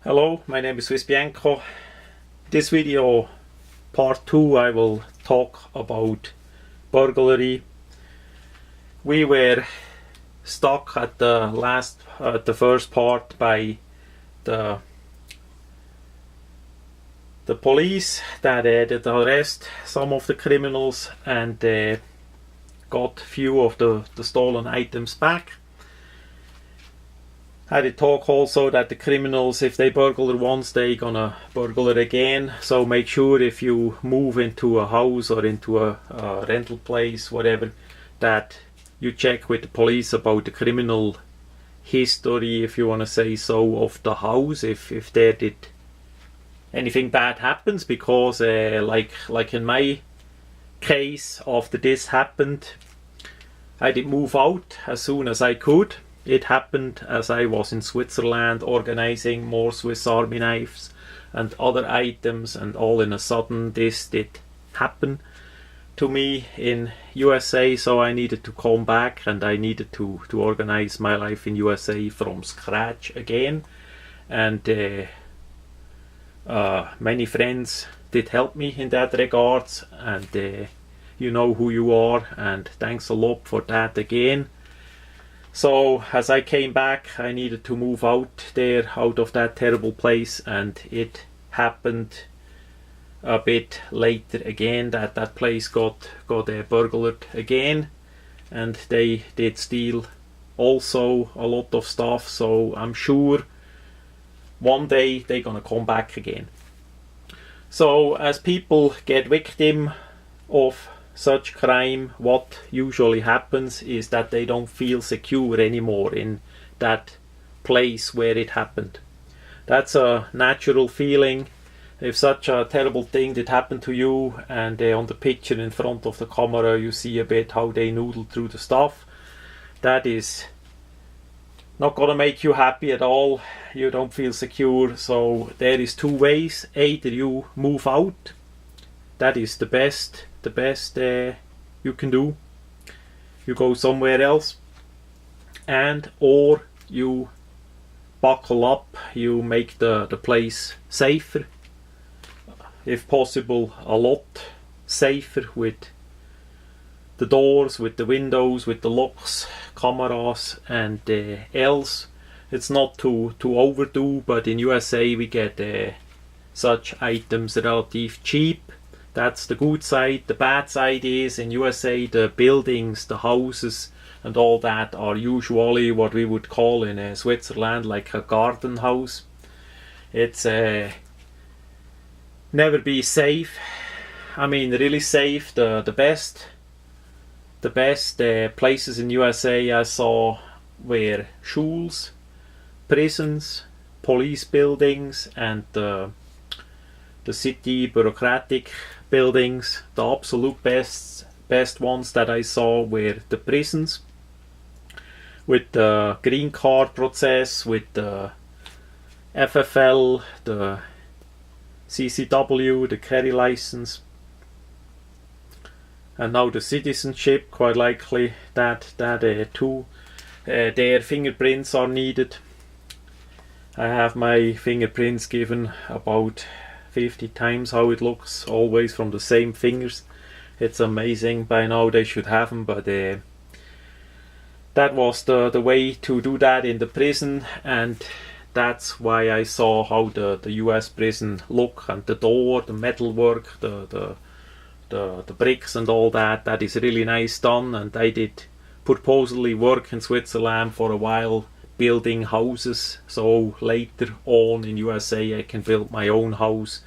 Hello, my name is swissbianco. This video, part 2, I will talk about burglary. We were stuck at the first part by the police that did arrest some of the criminals and got few of the stolen items back. I did talk also that the criminals, if they burglar once, they gonna burglar again. So make sure if you move into a house or into a rental place, whatever, that you check with the police about the criminal history, if you want to say so, of the house, if there did anything bad happens. Because like in my case, after this happened, I did move out as soon as I could. It happened as I was in Switzerland organizing more Swiss Army knives and other items, and all in a sudden this did happen to me in USA. So I needed to come back and I needed to organize my life in USA from scratch again. And many friends did help me in that regards, and you know who you are, and thanks a lot for that again. So as I came back, I needed to move out of that terrible place, and it happened a bit later again that place got burglared again, and they did steal also a lot of stuff. So I'm sure one day they're gonna come back again. So as people get victim of such crime, what usually happens is that they don't feel secure anymore in that place where it happened. That's a natural feeling. If such a terrible thing did happen to you, and on the picture in front of the camera you see a bit how they noodle through the stuff, that is not gonna make you happy at all. You don't feel secure. So there is two ways. Either you move out, that is the best you can do. You go somewhere else, and or you buckle up, you make the place safer, if possible a lot safer, with the doors, with the windows, with the locks, cameras, and else. It's not to overdo, but in USA we get such items relative cheap. That's the good side. The bad side is in USA the buildings, the houses and all that are usually what we would call in Switzerland like a garden house. It's never be safe. I mean really safe. The best places in USA I saw were schools, prisons, police buildings, and the city bureaucratic buildings. The absolute best ones that I saw were the prisons, with the green card process, with the FFL, the CCW, the carry license, and now the citizenship. Quite likely that too. Their fingerprints are needed. I have my fingerprints given about 50 times how it looks, always from the same fingers. It's amazing. By now they should have them, but that was the way to do that in the prison, and that's why I saw how the US prison look, and the door, the metalwork, the bricks and all that. That is really nice done. And I did purposely work in Switzerland for a while building houses, so later on in USA I can build my own house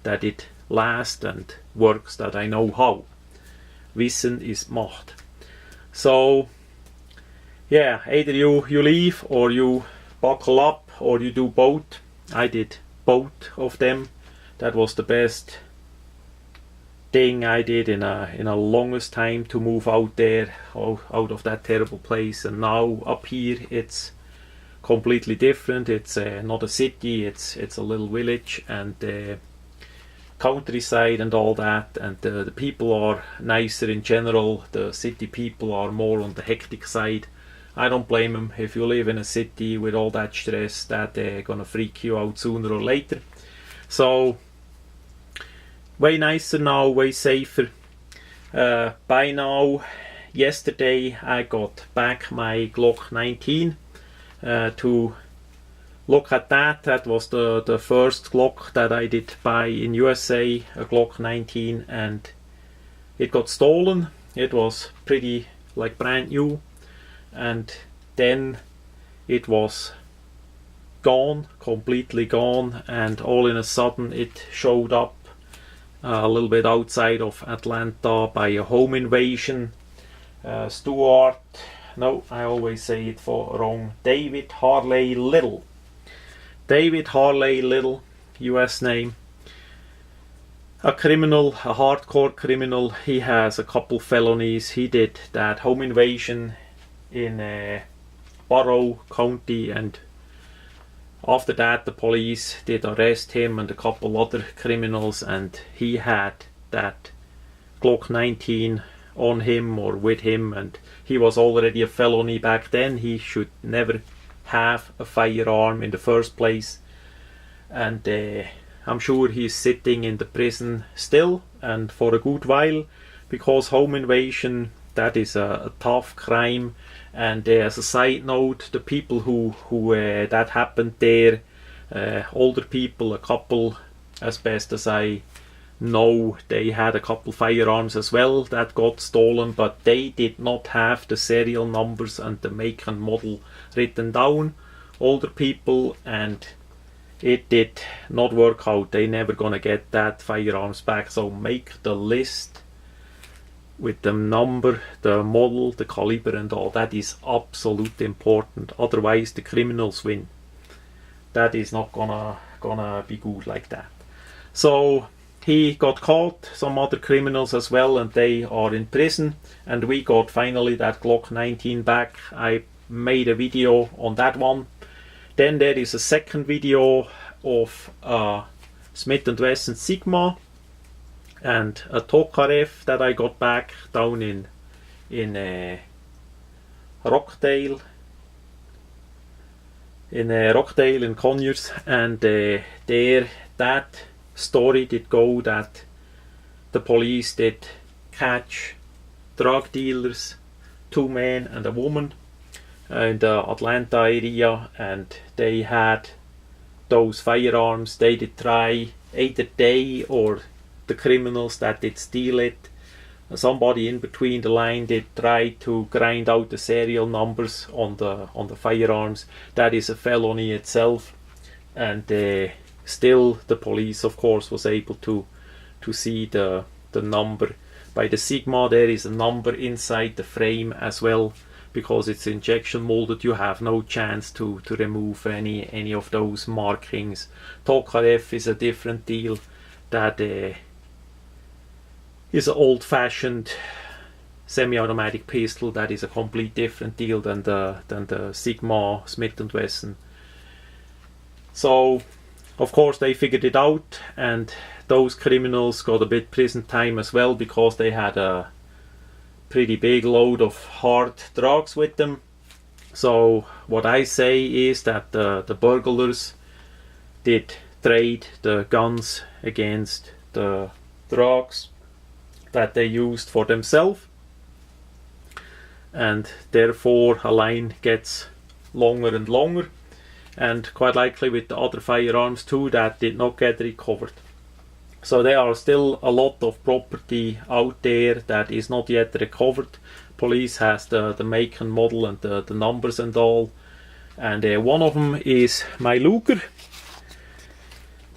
that it lasts and works, that I know how. Wissen ist Macht. So yeah, either you leave or you buckle up, or you do both. I did both of them. That was the best thing I did in a longest time, to move out there, out of that terrible place. And now up here it's completely different. It's not a city, it's a little village, and countryside and all that, and the people are nicer in general. The city people are more on the hectic side I don't blame him. If you live in a city with all that stress, that gonna freak you out sooner or later. So way nicer now, way safer. By now, yesterday I got back my Glock 19 to look at that. That was the first Glock that I did buy in USA, a Glock 19, and it got stolen. It was pretty like brand new, and then it was gone, completely gone, and all in a sudden it showed up a little bit outside of Atlanta by a home invasion. Stuart, no, I always say it wrong, David Harley Little. David Harley Little, US name. A criminal, a hardcore criminal. He has a couple felonies. He did that home invasion in Barrow County, and after that the police did arrest him and a couple other criminals, and he had that Glock 19 on him or with him, and he was already a felony back then. He should never have a firearm in the first place, and I'm sure he's sitting in the prison still, and for a good while, because home invasion, that is a tough crime. And as a side note, the people who that happened there, older people, a couple, as best as I know, they had a couple firearms as well that got stolen, but they did not have the serial numbers and the make and model written down. Older people, and it did not work out. They never gonna get that firearms back. So make the list with the number, the model, the caliber and all. That is absolutely important. Otherwise the criminals win. That is not gonna be good like that. So he got caught, some other criminals as well, and they are in prison, and we got finally that Glock 19 back. I made a video on that one. Then there is a second video of Smith & Wesson Sigma and a Tokarev that I got back down in Rockdale, in Conyers, and there that story did go that the police did catch drug dealers, 2 men and a woman, in the Atlanta area, and they had those firearms. They did try, either they or the criminals that did steal it, somebody in between the line did try to grind out the serial numbers on the firearms. That is a felony itself, and still the police of course was able to see the number. By the Sigma there is a number inside the frame as well, because it's injection molded. You have no chance to remove any of those markings. Tokarev is a different deal. That is an old-fashioned semi-automatic pistol. That is a complete different deal than the Sigma Smith & Wesson. So of course they figured it out, and those criminals got a bit prison time as well, because they had a pretty big load of hard drugs with them. So what I say is that the burglars did trade the guns against the drugs that they used for themselves, and therefore a line gets longer and longer, and quite likely with the other firearms too that did not get recovered. So there are still a lot of property out there that is not yet recovered. Police has the make and model and the numbers and all, and one of them is my Luger.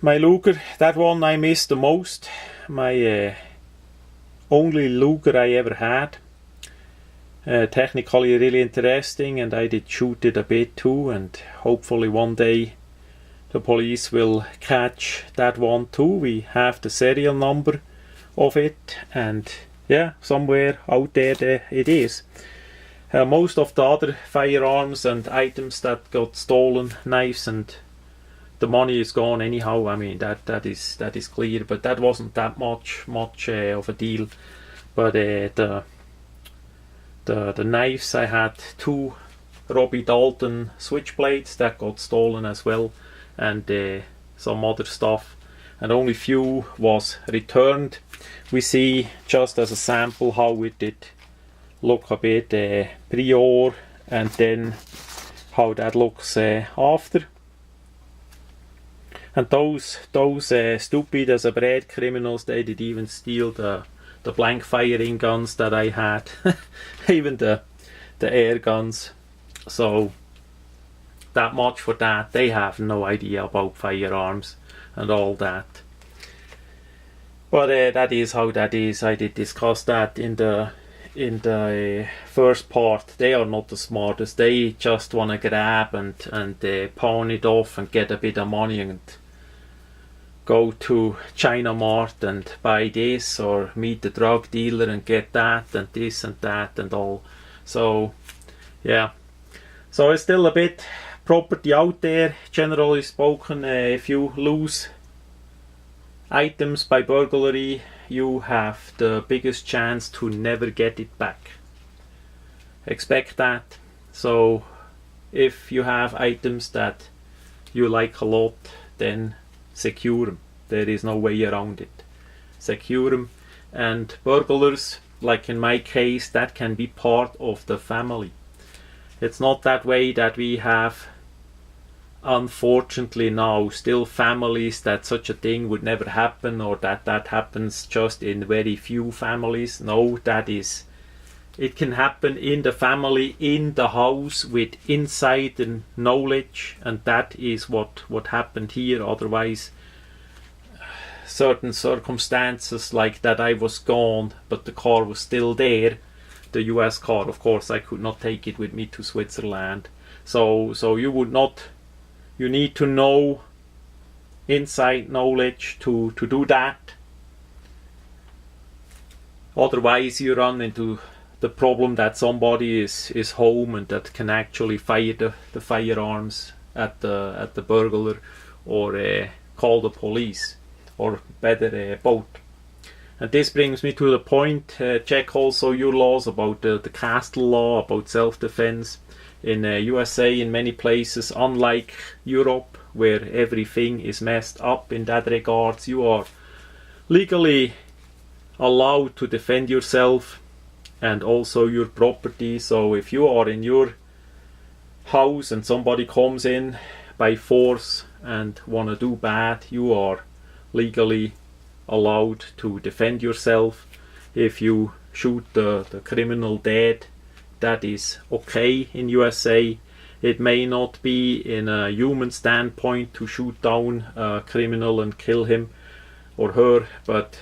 My Luger, that one I miss the most. My only Luger I ever had. Technically really interesting, and I did shoot it a bit too, and hopefully one day the police will catch that one too. We have the serial number of it, and yeah, somewhere out there it is. Most of the other firearms and items that got stolen, knives, and the money is gone anyhow. I mean that is clear, but that wasn't that much of a deal. But the knives, I had 2 Robbie Dalton switchblades that got stolen as well, and some other stuff, and only few was returned. We see just as a sample how it did look a bit prior, and then how that looks after. And those stupid as a bread criminals, they did even steal the blank firing guns that I had, even the air guns. So that much for that. They have no idea about firearms and all that. But that is how that is. I did discuss that in the first part. They are not the smartest. They just want to grab and pawn it off and get a bit of money and go to China Mart and buy this, or meet the drug dealer and get that and this and that and all. So yeah, so it's still a bit property out there. Generally spoken, if you lose items by burglary, you have the biggest chance to never get it back. Expect that. So if you have items that you like a lot, then secure them. There is no way around it. Secure them. And burglars, like in my case, that can be part of the family. It's not that way that we have, unfortunately now, still families that such a thing would never happen, or that happens just in very few families. No, that is, it can happen in the family, in the house, with insider knowledge, and that is what happened here. Otherwise, certain circumstances like that, I was gone but the car was still there, the US car, of course I could not take it with me to Switzerland. So you would not, you need to know inside knowledge to do that. Otherwise you run into the problem that somebody is home and that can actually fire the firearms at the burglar, or call the police, or better both. And this brings me to the point, check also your laws about the castle law, about self-defense. In USA, in many places, unlike Europe, where everything is messed up in that regards, you are legally allowed to defend yourself and also your property. So if you are in your house and somebody comes in by force and want to do bad, you are legally allowed to defend yourself. If you shoot the criminal dead, that is okay in USA. It may not be in a human standpoint to shoot down a criminal and kill him or her, but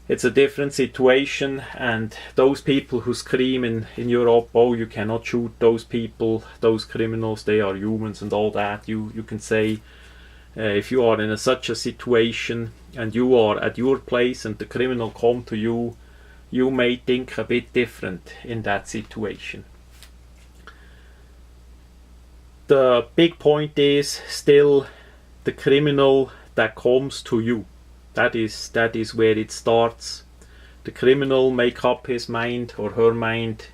it's a different situation. And those people who scream in Europe, oh, you cannot shoot those people, those criminals, they are humans and all that, you can say, if you are in such a situation and you are at your place and the criminal come to you, you may think a bit different in that situation. The big point is still the criminal that comes to you. That is where it starts. The criminal make up his mind or her mind.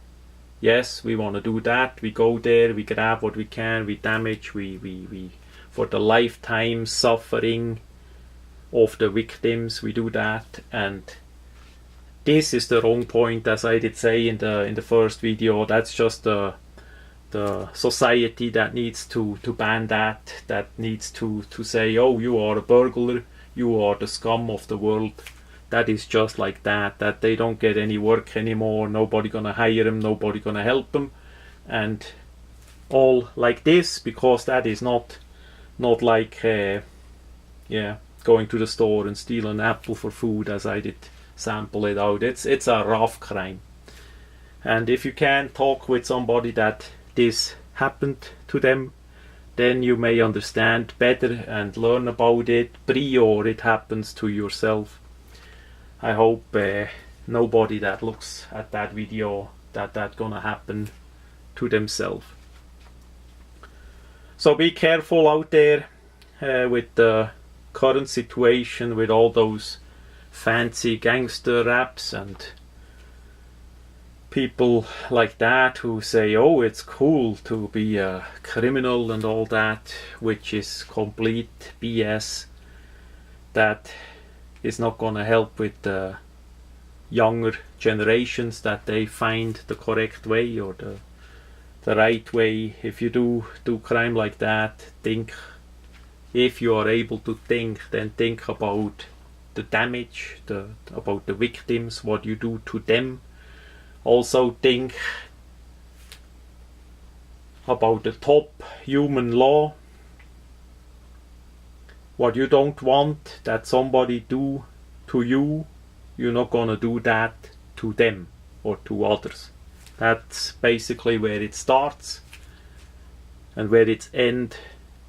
Yes, we want to do that. We go there, we grab what we can, we damage, we for the lifetime suffering of the victims, we do that. And this is the wrong point, as I did say in the first video. That's just the society that needs to ban that needs to say, oh, you are a burglar, you are the scum of the world. That is just like that they don't get any work anymore, nobody gonna hire them, nobody gonna help them, and all like this, because that is not like going to the store and steal an apple for food, as I did sample it out. It's a rough crime. And if you can talk with somebody that this happened to them, then you may understand better and learn about it prior it happens to yourself. I hope nobody that looks at that video that gonna happen to themselves. So be careful out there with the current situation, with all those fancy gangster raps and people like that who say, oh, it's cool to be a criminal and all that, which is complete BS. That is not gonna help with the younger generations, that they find the correct way or the right way. If you do crime like that, think, if you are able to think, then think about the damage, about the victims, what you do to them. Also think about the top human law, what you don't want that somebody do to you, you're not gonna do that to them or to others. That's basically where it starts and where it ends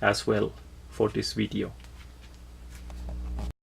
as well for this video.